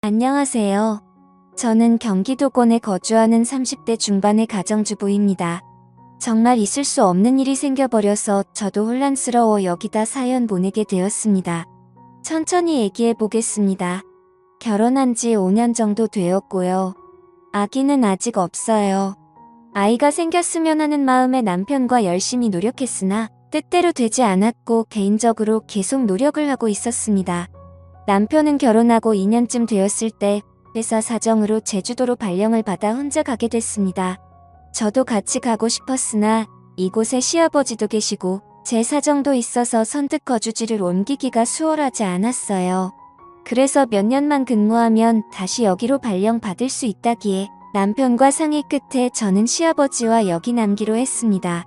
안녕하세요. 저는 경기도권에 거주하는 30대 중반의 가정주부입니다. 정말 있을 수 없는 일이 생겨버려서 저도 혼란스러워 여기다 사연 보내게 되었습니다. 천천히 얘기해 보겠습니다. 결혼한 지 5년 정도 되었고요. 아기는 아직 없어요. 아이가 생겼으면 하는 마음에 남편과 열심히 노력했으나 뜻대로 되지 않았고 개인적으로 계속 노력을 하고 있었습니다. 남편은 결혼하고 2년쯤 되었을 때 회사 사정으로 제주도로 발령을 받아 혼자 가게 됐습니다. 저도 같이 가고 싶었으나 이곳에 시아버지도 계시고 제 사정도 있어서 선뜻 거주지를 옮기기가 수월하지 않았어요. 그래서 몇 년만 근무하면 다시 여기로 발령 받을 수 있다기에 남편과 상의 끝에 저는 시아버지와 여기 남기로 했습니다.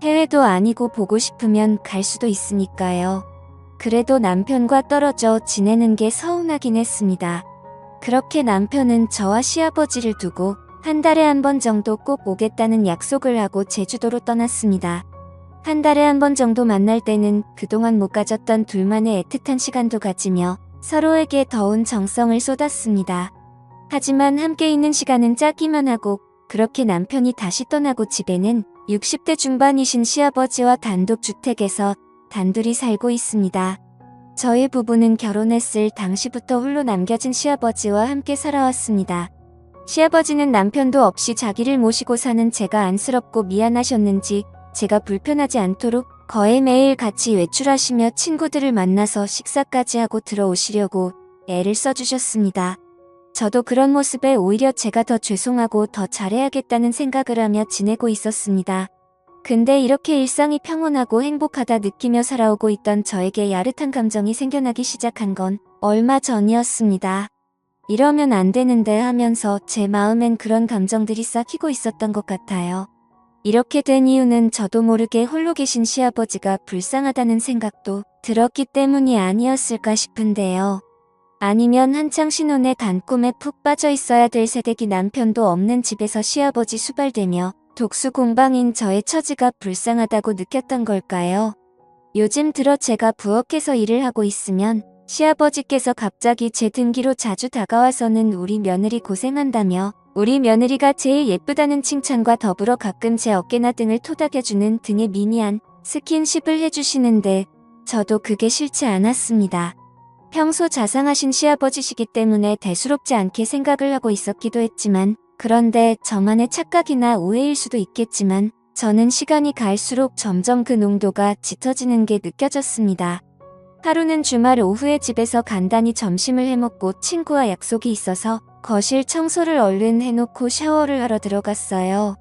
해외도 아니고 보고 싶으면 갈 수도 있으니까요. 그래도 남편과 떨어져 지내는 게 서운하긴 했습니다. 그렇게 남편은 저와 시아버지를 두고 한 달에 한 번 정도 꼭 오겠다는 약속을 하고 제주도로 떠났습니다. 한 달에 한 번 정도 만날 때는 그동안 못 가졌던 둘만의 애틋한 시간도 가지며 서로에게 더운 정성을 쏟았습니다. 하지만 함께 있는 시간은 짧기만 하고 그렇게 남편이 다시 떠나고 집에는 60대 중반이신 시아버지와 단독주택에서 단둘이 살고 있습니다. 저희 부부는 결혼했을 당시부터 홀로 남겨진 시아버지와 함께 살아왔습니다. 시아버지는 남편도 없이 자기를 모시고 사는 제가 안쓰럽고 미안하셨는지 제가 불편하지 않도록 거의 매일 같이 외출하시며 친구들을 만나서 식사까지 하고 들어오시려고 애를 써주셨습니다. 저도 그런 모습에 오히려 제가 더 죄송하고 더 잘해야겠다는 생각을 하며 지내고 있었습니다. 근데 이렇게 일상이 평온하고 행복하다 느끼며 살아오고 있던 저에게 야릇한 감정이 생겨나기 시작한 건 얼마 전이었습니다. 이러면 안 되는데 하면서 제 마음엔 그런 감정들이 싹히고 있었던 것 같아요. 이렇게 된 이유는 저도 모르게 홀로 계신 시아버지가 불쌍하다는 생각도 들었기 때문이 아니었을까 싶은데요. 아니면 한창 신혼의 단꿈에 푹 빠져 있어야 될 새댁이 남편도 없는 집에서 시아버지 수발대며 독수 공방인 저의 처지가 불쌍하다고 느꼈던 걸까요? 요즘 들어 제가 부엌에서 일을 하고 있으면 시아버지께서 갑자기 제 등기로 자주 다가와서는 우리 며느리 고생한다며 우리 며느리가 제일 예쁘다는 칭찬과 더불어 가끔 제 어깨나 등을 토닥여주는 등의 미니한 스킨십을 해주시는데 저도 그게 싫지 않았습니다. 평소 자상하신 시아버지시기 때문에 대수롭지 않게 생각을 하고 있었기도 했지만 그런데 저만의 착각이나 오해일 수도 있겠지만 저는 시간이 갈수록 점점 그 농도가 짙어지는 게 느껴졌습니다. 하루는 주말 오후에 집에서 간단히 점심을 해먹고 친구와 약속이 있어서 거실 청소를 얼른 해놓고 샤워를 하러 들어갔어요.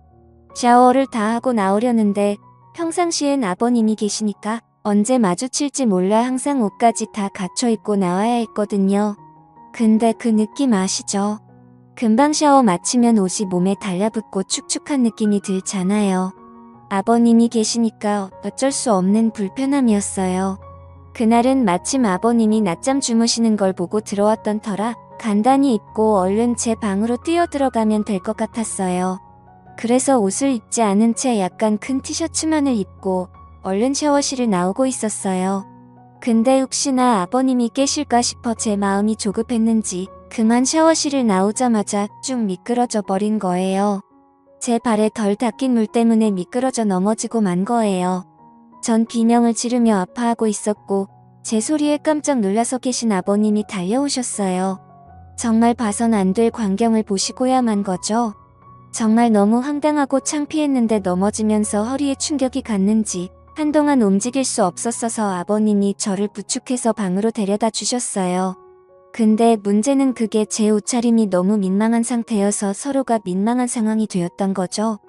샤워를 다 하고 나오려는데 평상시엔 아버님이 계시니까 언제 마주칠지 몰라 항상 옷까지 다 갖춰 입고 나와야 했거든요. 근데 그 느낌 아시죠? 금방 샤워 마치면 옷이 몸에 달라붙고 축축한 느낌이 들잖아요. 아버님이 계시니까 어쩔 수 없는 불편함이었어요. 그날은 마침 아버님이 낮잠 주무시는 걸 보고 들어왔던 터라 간단히 입고 얼른 제 방으로 뛰어 들어가면 될 것 같았어요. 그래서 옷을 입지 않은 채 약간 큰 티셔츠만을 입고 얼른 샤워실을 나오고 있었어요. 근데 혹시나 아버님이 깨실까 싶어 제 마음이 조급했는지 그만 샤워실을 나오자마자 쭉 미끄러져 버린 거예요. 제 발에 덜 닦인 물 때문에 미끄러져 넘어지고 만 거예요. 전 비명을 지르며 아파하고 있었고 제 소리에 깜짝 놀라서 계신 아버님이 달려오셨어요. 정말 봐선 안 될 광경을 보시고야 만 거죠. 정말 너무 황당하고 창피했는데 넘어지면서 허리에 충격이 갔는지 한동안 움직일 수 없었어서 아버님이 저를 부축해서 방으로 데려다 주셨어요. 근데 문제는 그게 제 옷차림이 너무 민망한 상태여서 서로가 민망한 상황이 되었던 거죠.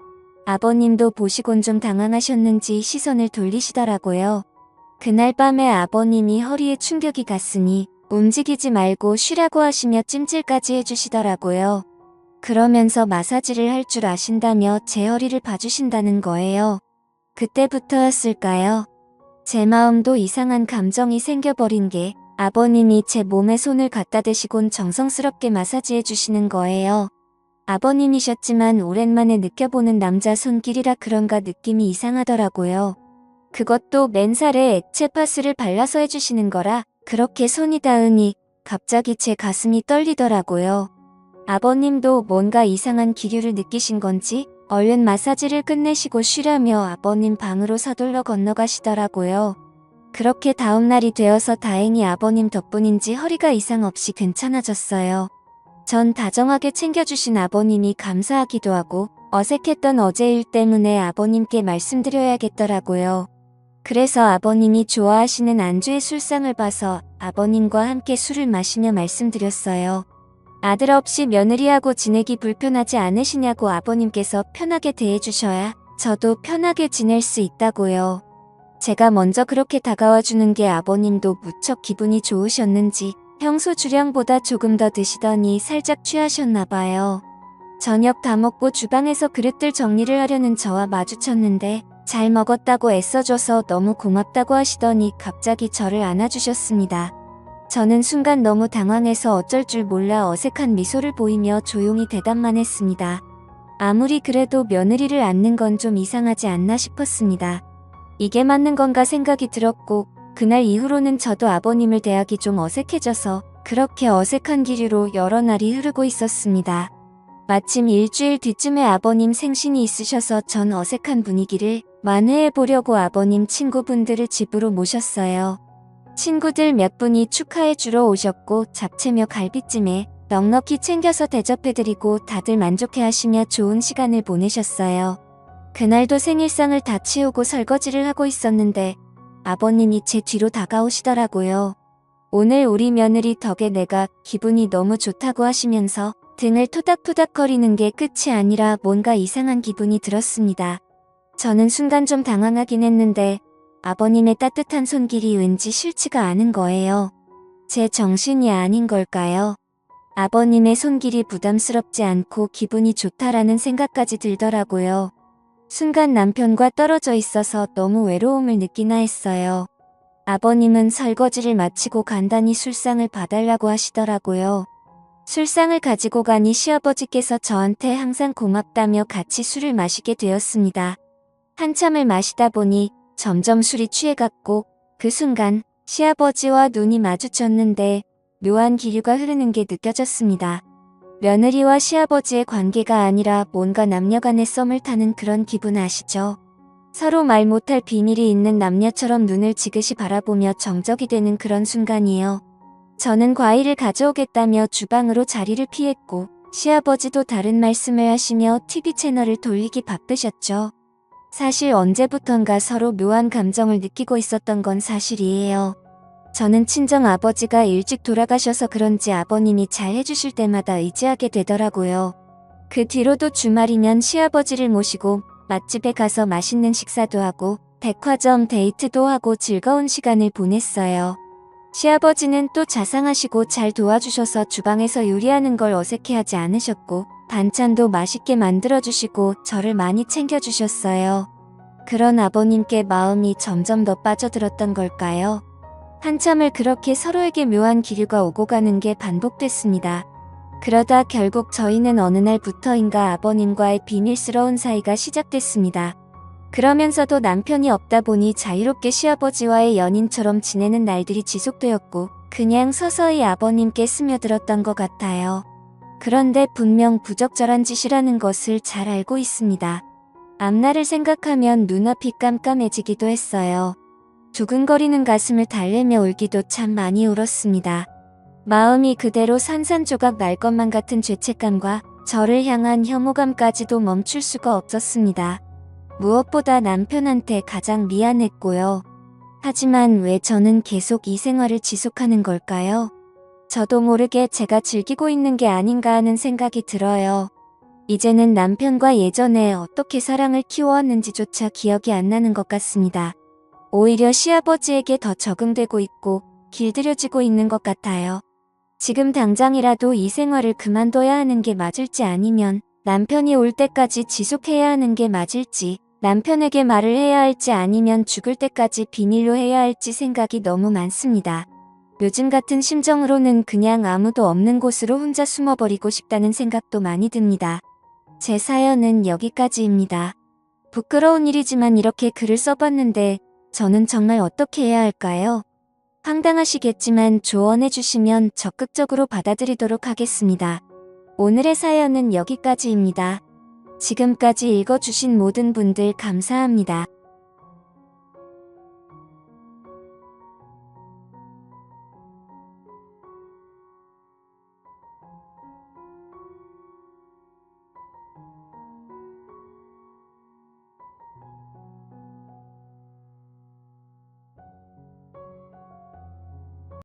아버님도 보시곤 좀 당황하셨는지 시선을 돌리시더라고요. 그날 밤에 아버님이 허리에 충격이 갔으니 움직이지 말고 쉬라고 하시며 찜질까지 해주시더라고요. 그러면서 마사지를 할 줄 아신다며 제 허리를 봐주신다는 거예요. 그때부터였을까요? 제 마음도 이상한 감정이 생겨버린 게 아버님이 제 몸에 손을 갖다 대시곤 정성스럽게 마사지해 주시는 거예요. 아버님이셨지만 오랜만에 느껴보는 남자 손길이라 그런가 느낌이 이상하더라고요. 그것도 맨살에 액체 파스를 발라서 해주시는 거라 그렇게 손이 닿으니 갑자기 제 가슴이 떨리더라고요. 아버님도 뭔가 이상한 기류를 느끼신 건지 얼른 마사지를 끝내시고 쉬라며 아버님 방으로 서둘러 건너가시더라고요. 그렇게 다음날이 되어서 다행히 아버님 덕분인지 허리가 이상 없이 괜찮아졌어요. 전 다정하게 챙겨주신 아버님이 감사하기도 하고 어색했던 어제 일 때문에 아버님께 말씀드려야겠더라고요. 그래서 아버님이 좋아하시는 안주의 술상을 봐서 아버님과 함께 술을 마시며 말씀드렸어요. 아들 없이 며느리하고 지내기 불편하지 않으시냐고 아버님께서 편하게 대해주셔야 저도 편하게 지낼 수 있다고요. 제가 먼저 그렇게 다가와 주는 게 아버님도 무척 기분이 좋으셨는지 평소 주량보다 조금 더 드시더니 살짝 취하셨나 봐요. 저녁 다 먹고 주방에서 그릇들 정리를 하려는 저와 마주쳤는데 잘 먹었다고 애써줘서 너무 고맙다고 하시더니 갑자기 저를 안아주셨습니다. 저는 순간 너무 당황해서 어쩔 줄 몰라 어색한 미소를 보이며 조용히 대답만 했습니다. 아무리 그래도 며느리를 안는 건 좀 이상하지 않나 싶었습니다. 이게 맞는 건가 생각이 들었고 그날 이후로는 저도 아버님을 대하기 좀 어색해져서 그렇게 어색한 기류로 여러 날이 흐르고 있었습니다. 마침 일주일 뒤쯤에 아버님 생신이 있으셔서 전 어색한 분위기를 만회해보려고 아버님 친구분들을 집으로 모셨어요. 친구들 몇 분이 축하해 주러 오셨고 잡채며 갈비찜에 넉넉히 챙겨서 대접해드리고 다들 만족해하시며 좋은 시간을 보내셨어요. 그날도 생일상을 다 치우고 설거지를 하고 있었는데 아버님이 제 뒤로 다가오시더라고요. 오늘 우리 며느리 덕에 내가 기분이 너무 좋다고 하시면서 등을 토닥토닥거리는 게 끝이 아니라 뭔가 이상한 기분이 들었습니다. 저는 순간 좀 당황하긴 했는데 아버님의 따뜻한 손길이 왠지 싫지가 않은 거예요. 제 정신이 아닌 걸까요? 아버님의 손길이 부담스럽지 않고 기분이 좋다라는 생각까지 들더라고요. 순간 남편과 떨어져 있어서 너무 외로움을 느끼나 했어요. 아버님은 설거지를 마치고 간단히 술상을 봐달라고 하시더라고요. 술상을 가지고 가니 시아버지께서 저한테 항상 고맙다며 같이 술을 마시게 되었습니다. 한참을 마시다 보니 점점 술이 취해갔고 그 순간 시아버지와 눈이 마주쳤는데 묘한 기류가 흐르는 게 느껴졌습니다. 며느리와 시아버지의 관계가 아니라 뭔가 남녀간의 썸을 타는 그런 기분 아시죠? 서로 말 못할 비밀이 있는 남녀처럼 눈을 지그시 바라보며 정적이 되는 그런 순간이에요. 저는 과일을 가져오겠다며 주방으로 자리를 피했고 시아버지도 다른 말씀을 하시며 TV 채널을 돌리기 바쁘셨죠. 사실 언제부턴가 서로 묘한 감정을 느끼고 있었던 건 사실이에요. 저는 친정 아버지가 일찍 돌아가셔서 그런지 아버님이 잘 해주실 때마다 의지하게 되더라고요. 그 뒤로도 주말이면 시아버지를 모시고 맛집에 가서 맛있는 식사도 하고 백화점 데이트도 하고 즐거운 시간을 보냈어요. 시아버지는 또 자상하시고 잘 도와주셔서 주방에서 요리하는 걸 어색해하지 않으셨고 반찬도 맛있게 만들어주시고 저를 많이 챙겨주셨어요. 그런 아버님께 마음이 점점 더 빠져들었던 걸까요? 한참을 그렇게 서로에게 묘한 기류가 오고 가는 게 반복됐습니다. 그러다 결국 저희는 어느 날부터인가 아버님과의 비밀스러운 사이가 시작됐습니다. 그러면서도 남편이 없다 보니 자유롭게 시아버지와의 연인처럼 지내는 날들이 지속되었고 그냥 서서히 아버님께 스며들었던 것 같아요. 그런데 분명 부적절한 짓이라는 것을 잘 알고 있습니다. 앞날을 생각하면 눈앞이 깜깜해지기도 했어요. 두근거리는 가슴을 달래며 울기도 참 많이 울었습니다. 마음이 그대로 산산조각 날 것만 같은 죄책감과 저를 향한 혐오감까지도 멈출 수가 없었습니다. 무엇보다 남편한테 가장 미안했고요. 하지만 왜 저는 계속 이 생활을 지속하는 걸까요? 저도 모르게 제가 즐기고 있는 게 아닌가 하는 생각이 들어요. 이제는 남편과 예전에 어떻게 사랑을 키워왔는지조차 기억이 안 나는 것 같습니다. 오히려 시아버지에게 더 적응되고 있고 길들여지고 있는 것 같아요. 지금 당장이라도 이 생활을 그만둬야 하는 게 맞을지 아니면 남편이 올 때까지 지속해야 하는 게 맞을지 남편에게 말을 해야 할지 아니면 죽을 때까지 비밀로 해야 할지 생각이 너무 많습니다. 요즘 같은 심정으로는 그냥 아무도 없는 곳으로 혼자 숨어버리고 싶다는 생각도 많이 듭니다. 제 사연은 여기까지입니다. 부끄러운 일이지만 이렇게 글을 써봤는데 저는 정말 어떻게 해야 할까요? 황당하시겠지만 조언해주시면 적극적으로 받아들이도록 하겠습니다. 오늘의 사연은 여기까지입니다. 지금까지 읽어주신 모든 분들 감사합니다.